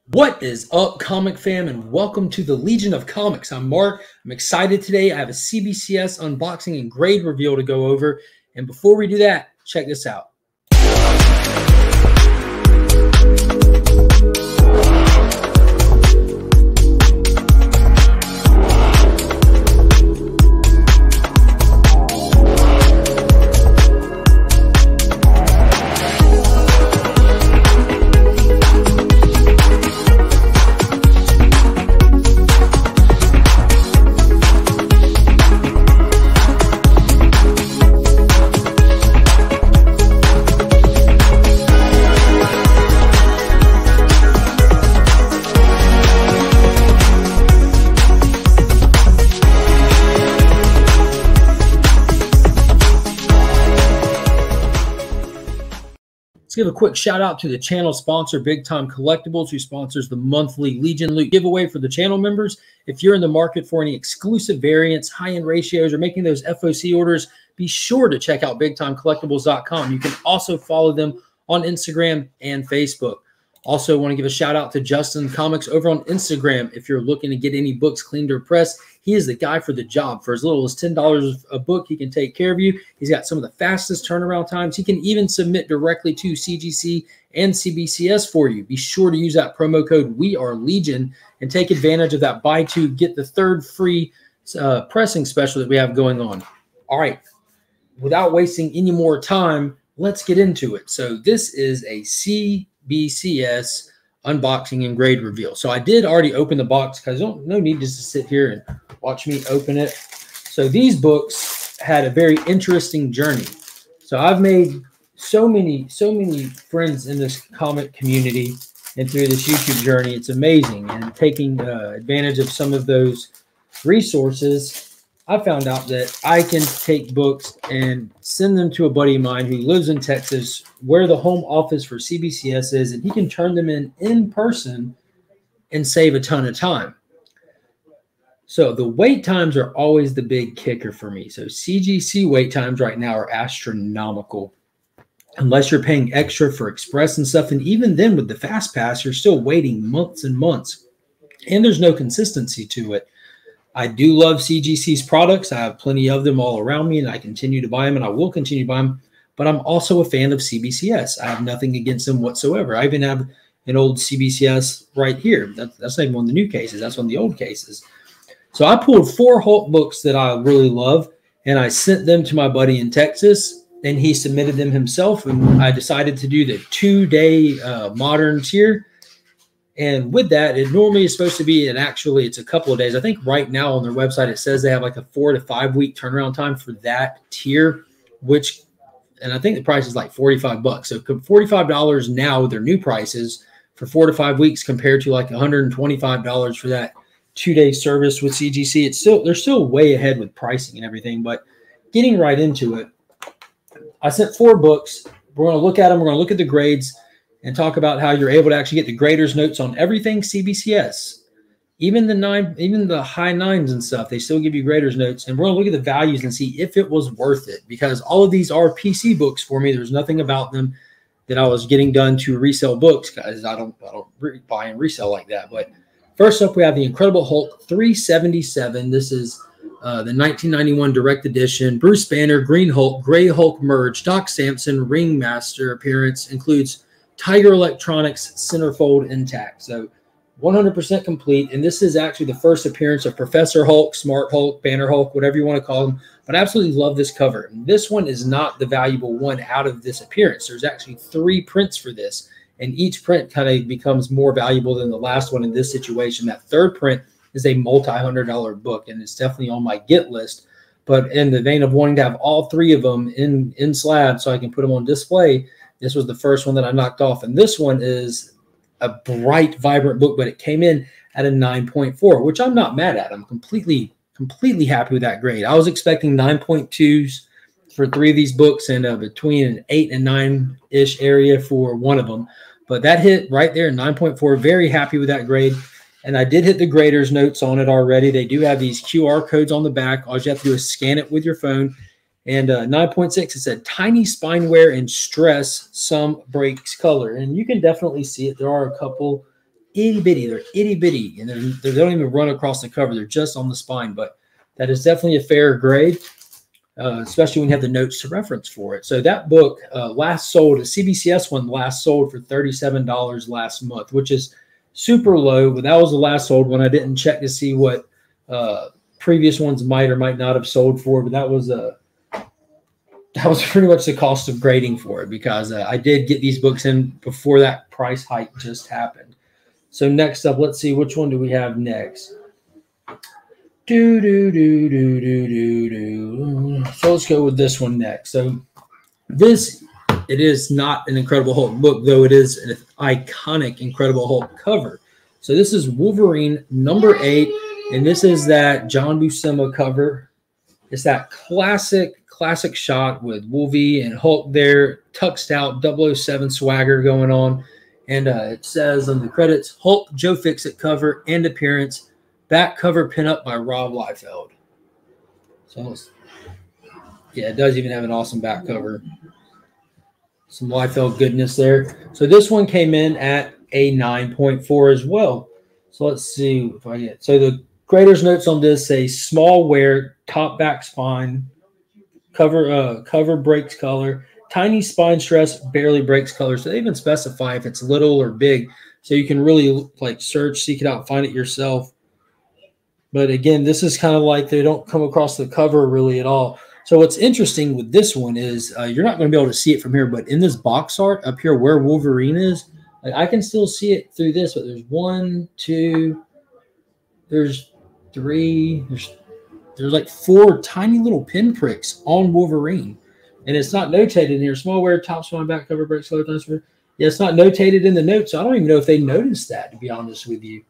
What is up, comic fam, and welcome to the Legion of Comics. I'm Mark. I'm excited today. I have a CBCS unboxing and grade reveal to go over. And before we do that, check this out. Let's give a quick shout out to the channel sponsor, Big Time Collectibles, who sponsors the monthly Legion Loot giveaway for the channel members. If you're in the market for any exclusive variants, high-end ratios, or making those FOC orders, be sure to check out BigTimeCollectibles.com. You can also follow them on Instagram and Facebook. Also want to give a shout out to Justin Comics over on Instagram. If you're looking to get any books cleaned or pressed, he is the guy for the job. For as little as $10 a book, he can take care of you. He's got some of the fastest turnaround times. He can even submit directly to CGC and CBCS for you. Be sure to use that promo code WeAreLegion and take advantage of that buy two, get the third free pressing special that we have going on. All right, without wasting any more time, let's get into it. So this is a CBCS unboxing and grade reveal. So I did already open the box because no need just to sit here and watch me open it. So these books had a very interesting journey. So I've made so many friends in this comic community and through this YouTube journey. It's amazing. And taking advantage of some of those resources, I found out that I can take books and send them to a buddy of mine who lives in Texas, where the home office for CBCS is, and he can turn them in person and save a ton of time. So the wait times are always the big kicker for me. So CGC wait times right now are astronomical, unless you're paying extra for express and stuff. And even then with the fast pass, you're still waiting months and months, and there's no consistency to it. I do love CGC's products. I have plenty of them all around me, and I continue to buy them, and I will continue to buy them. But I'm also a fan of CBCS. I have nothing against them whatsoever. I even have an old CBCS right here. That's not even one of the new cases. That's one of the old cases. So I pulled 4 Hulk books that I really love, and I sent them to my buddy in Texas, and he submitted them himself. And I decided to do the 2-day modern tier. And with that, it normally is supposed to be, and actually it's a couple of days. I think right now on their website, it says they have like a 4 to 5 week turnaround time for that tier, and I think the price is like $45. So $45 now with their new prices for 4 to 5 weeks compared to like $125 for that 2-day service with CGC. They're still way ahead with pricing and everything, but getting right into it, I sent 4 books. We're going to look at them. We're going to look at the grades and talk about how you're able to actually get the grader's notes on everything CBCS. Even the high 9s and stuff, they still give you grader's notes. And we're going to look at the values and see if it was worth it, because all of these are PC books for me. There's nothing about them that I was getting done to resell books, guys. I don't buy and resell like that. But first up, we have the Incredible Hulk 377. This is the 1991 direct edition. Bruce Banner, Green Hulk, Gray Hulk merge, Doc Samson, Ringmaster appearance, includes Tiger Electronics centerfold intact. So 100% complete. And this is actually the first appearance of Professor Hulk, Smart Hulk, Banner Hulk, whatever you want to call them. But I absolutely love this cover. And this one is not the valuable one out of this appearance. There's actually 3 prints for this, and each print kind of becomes more valuable than the last one in this situation. That 3rd print is a multi-$100 book, and it's definitely on my get list. But in the vein of wanting to have all 3 of them in slabs so I can put them on display, this was the first one that I knocked off. And this one is a bright, vibrant book, but it came in at a 9.4, which I'm not mad at. I'm completely happy with that grade. I was expecting 9.2s for 3 of these books, and between an 8 and 9-ish area for one of them. But that hit right there, 9.4. Very happy with that grade. And I did hit the grader's notes on it already. They do have these QR codes on the back. All you have to do is scan it with your phone. And 9.6, it said tiny spine wear and stress, some breaks color. And you can definitely see it. There are a couple itty bitty. They're itty bitty, and they don't even run across the cover. They're just on the spine, but that is definitely a fair grade, especially when you have the notes to reference for it. So that book last sold, a CBCS one last sold for $37 last month, which is super low, but that was the last sold one. I didn't check to see what previous ones might or might not have sold for, but that was pretty much the cost of grading for it, because I did get these books in before that price hike just happened. So next up, let's see, which one do we have next? So let's go with this one next. So this, it is not an Incredible Hulk book, though it is an iconic Incredible Hulk cover. So this is Wolverine number 8, and this is that John Buscema cover. It's that classic shot with Wolvie and Hulk there, tucked out, 007 swagger going on. And it says on the credits, Hulk Joe Fixit cover and appearance, back cover pinup by Rob Liefeld. So yeah, it does even have an awesome back cover. Some Liefeld goodness there. So this one came in at a 9.4 as well. So let's see if I get. So the grader's notes on this say small wear, top back spine, cover breaks color, tiny spine stress, barely breaks color. So they even specify if it's little or big, so you can really like search, seek it out, find it yourself. But again, this is kind of like they don't come across the cover really at all. So what's interesting with this one is you're not going to be able to see it from here, but in this box art up here where Wolverine is, like, I can still see it through this, but there's 1, 2, there's 3, there's like 4 tiny little pinpricks on Wolverine. And it's not notated in here. Small wear, top spine, back cover, breaks color, transfer. Yeah, it's not notated in the notes. So I don't even know if they noticed that, to be honest with you.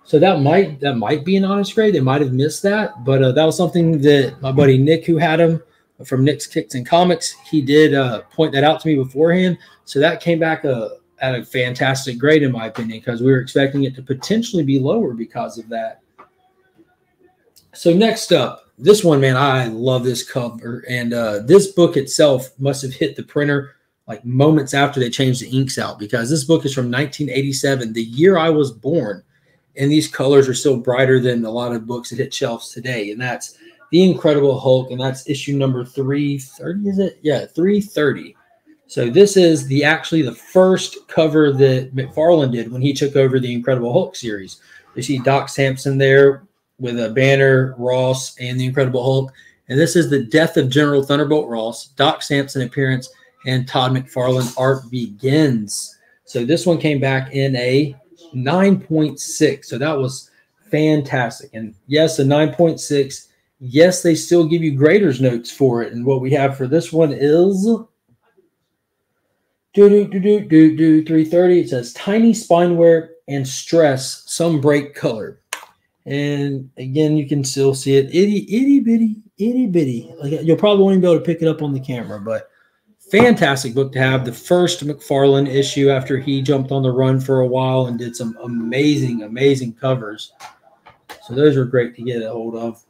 So that might be an honest grade. They might have missed that, but that was something that my buddy Nick, who had him from Nick's Kicks and Comics, he did point that out to me beforehand. So that came back at a fantastic grade, in my opinion, because we were expecting it to potentially be lower because of that. So next up, this one, man, I love this cover, and this book itself must have hit the printer like moments after they changed the inks out, because this book is from 1987, the year I was born. And these colors are still brighter than a lot of books that hit shelves today. And that's The Incredible Hulk, and that's issue number 330, is it? Yeah, 330. So this is actually the first cover that McFarlane did when he took over the Incredible Hulk series. You see Doc Samson there with a Banner, Ross, and the Incredible Hulk. And this is the death of General Thunderbolt Ross, Doc Samson appearance, and Todd McFarlane art begins. So this one came back in a 9.6. So that was fantastic. And yes, a 9.6. Yes, they still give you grader's notes for it. And what we have for this one is 330. It says tiny spine wear and stress, some break color. And again, you can still see it. Itty bitty. Like, you'll probably won't even be able to pick it up on the camera, but fantastic book to have. The first McFarlane issue after he jumped on the run for a while and did some amazing covers. So those are great to get a hold of.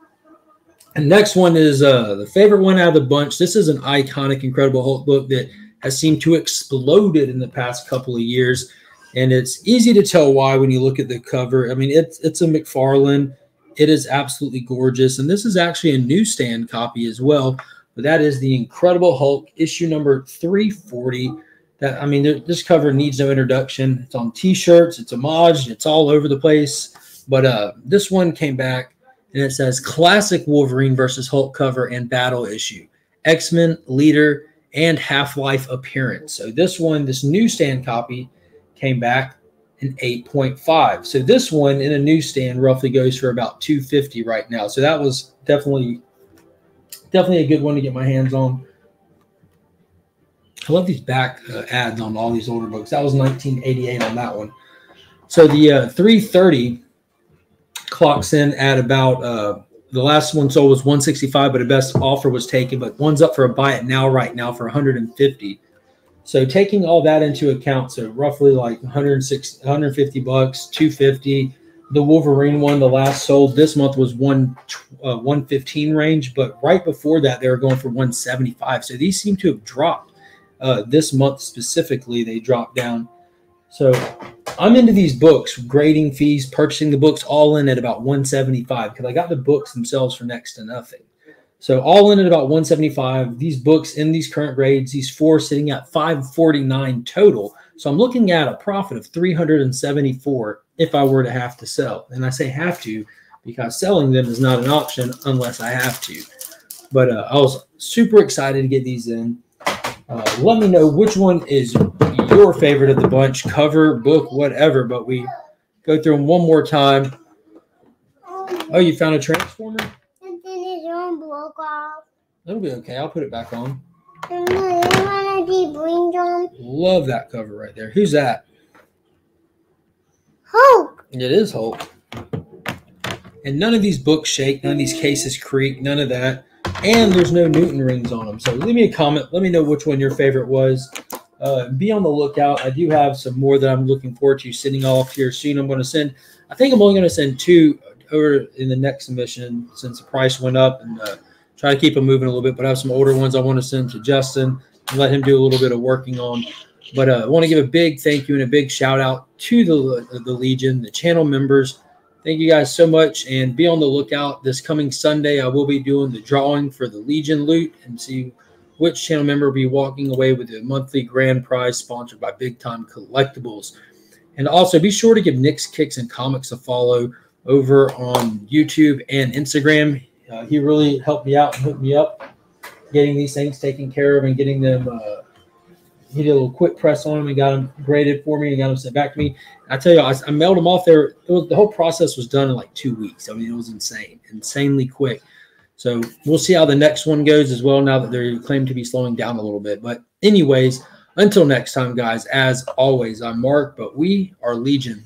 And next one is the favorite one out of the bunch. This is an iconic Incredible Hulk book that has seemed to exploded in the past couple of years. And it's easy to tell why when you look at the cover. I mean, it's a McFarlane. It is absolutely gorgeous. And this is actually a newsstand copy as well. But that is the Incredible Hulk, issue number 340. That, I mean, this cover needs no introduction. It's on T-shirts. It's homaged. It's all over the place. But this one came back, and it says Classic Wolverine versus Hulk cover and battle issue. X-Men, leader, and Half-Life appearance. So this one, this newsstand copy, came back an 8.5. So this one in a newsstand roughly goes for about $250 right now. So that was definitely a good one to get my hands on. I love these back ads on all these older books. That was 1988 on that one. So the 330 clocks in at about the last one sold was 165, but the best offer was taken. But one's up for a buy it now right now for 150. So taking all that into account, so roughly like 150 bucks, 250. The Wolverine one, the last sold this month was 115 range, but right before that, they were going for 175. So these seem to have dropped. This month specifically, they dropped down. So I'm into these books, grading fees, purchasing the books all in at about $175 because I got the books themselves for next to nothing. So all in at about $175. These books in these current grades, these 4 sitting at $549 total. So I'm looking at a profit of $374 if I were to have to sell. And I say have to because selling them is not an option unless I have to. But I was super excited to get these in. Let me know which one is your favorite of the bunch, cover, book, whatever. But we go through them one more time. Oh, you found a transformer? And then his arm broke off. It'll be okay. I'll put it back on. And then want to be blinked on. Love that cover right there. Who's that? Hulk. It is Hulk. And none of these books shake. None of these cases creak. None of that. And there's no Newton rings on them. So leave me a comment. Let me know which one your favorite was. Be on the lookout. I do have some more that I'm looking forward to sending off here soon. I'm going to send, I think I'm only going to send 2 over in the next submission since the price went up, and try to keep them moving a little bit. But I have some older ones I want to send to Justin and let him do a little bit of working on. But I want to give a big thank you and a big shout out to the Legion, the channel members. Thank you guys so much, and be on the lookout. This coming Sunday, I will be doing the drawing for the Legion loot and see which channel member will be walking away with a monthly grand prize sponsored by Big Time Collectibles. And also be sure to give Nick's Kicks and Comics a follow over on YouTube and Instagram. He really helped me out and hooked me up getting these things taken care of and getting them. He did a little quick press on them and got them graded for me and got them sent back to me. I tell you, I mailed them off there. The whole process was done in like 2 weeks. I mean, it was insane, insanely quick. So we'll see how the next one goes as well now that they claim to be slowing down a little bit. But anyways, until next time, guys, as always, I'm Mark, but we are Legion.